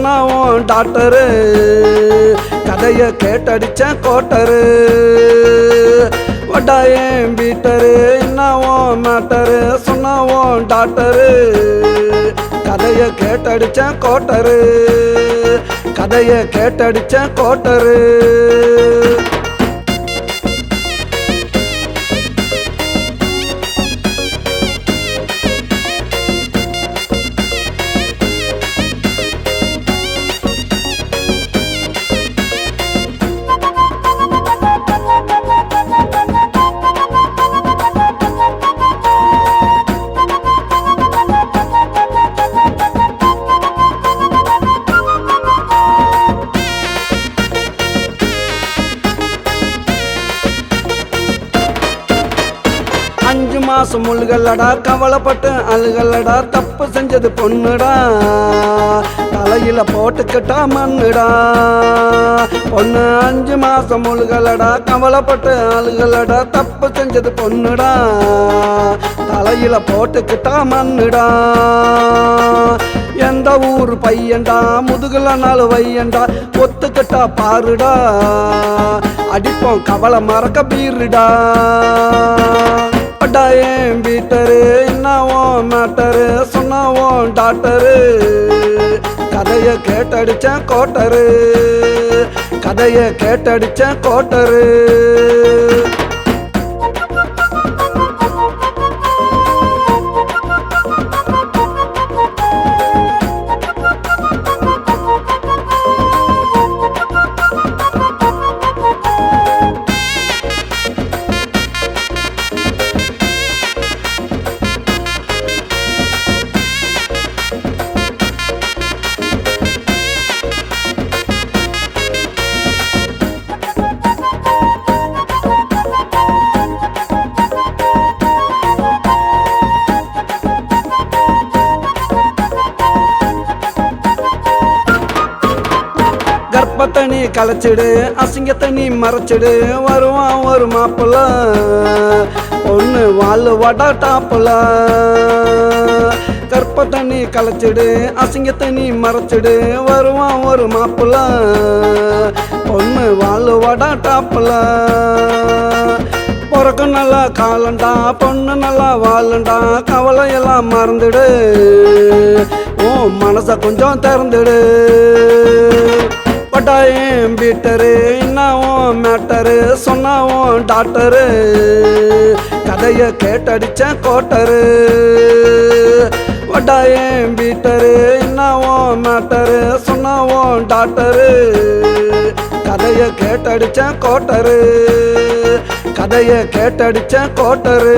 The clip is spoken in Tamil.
சொன்னாவும் டாக்டரு கதைய கேட்டடிச்ச கோட்டரு வட்டாயம் பீட்டரு என்னவும் மேட்டரு சொன்னாவும் டாக்டரு கதைய கேட்டடிச்ச கோட்டரு கதைய கேட்டடிச்ச கோட்டரு அஞ்சு மாசம் முழுகல்லடா கவலைப்பட்டு அழுகல்லடா தப்பு செஞ்சது பொண்ணுடா தலையில போட்டுக்கிட்டா மண்ணுடா பொண்ணு அஞ்சு மாசம் முழுகல்லடா கவலைப்பட்டு அழுகல்லடா தப்பு செஞ்சது பொண்ணுடா தலையில போட்டுக்கிட்டா மண்ணுடா எந்த ஊர் பையன்டா முதுகுல நாலு வையண்டா ஒத்துக்கிட்டா பாருடா அடிப்போம் கவலை மறக்க பீருடா வட்டாயம் பீட்டரு என்னவும் மேட்டரு சொன்னாவும் டாக்டரு கதைய கேட்டடிச்ச கோட்டரு கதைய கேட்டடிச்ச கோட்டரு கர்ப்பத்தை நீ கலைச்சிடு அசிங்கத்தை நீ மறைச்சிடு வருவான் ஒரு மாப்பிள்ள பொண்ணு வாழ் வடா டாப்புல கர்ப்பத்தை நீ கலைச்சிடு அசிங்கத்தை நீ மறைச்சிடு வருவான் ஒரு மாப்பிள்ள பொண்ணு வாழ் வடா டாப்புல பிறக்க நல்லா காலண்டா பொண்ணு நல்லா வாழண்டா கவலையெல்லாம் மறந்துடு ஓ மனசை கொஞ்சம் திறந்துடு வட்டாயம் பீட்டரு என்னவும் மேட்டரு சொன்னாவும் டாக்டரு கதைய கேட்டடிச்ச கோட்டரு வட்டாயம் பீட்டரு என்னவும் மேட்டரு சொன்னாவும் டாக்டரு கதைய கேட்டடிச்ச கோட்டரு கதைய கேட்டடிச்ச கோட்டரு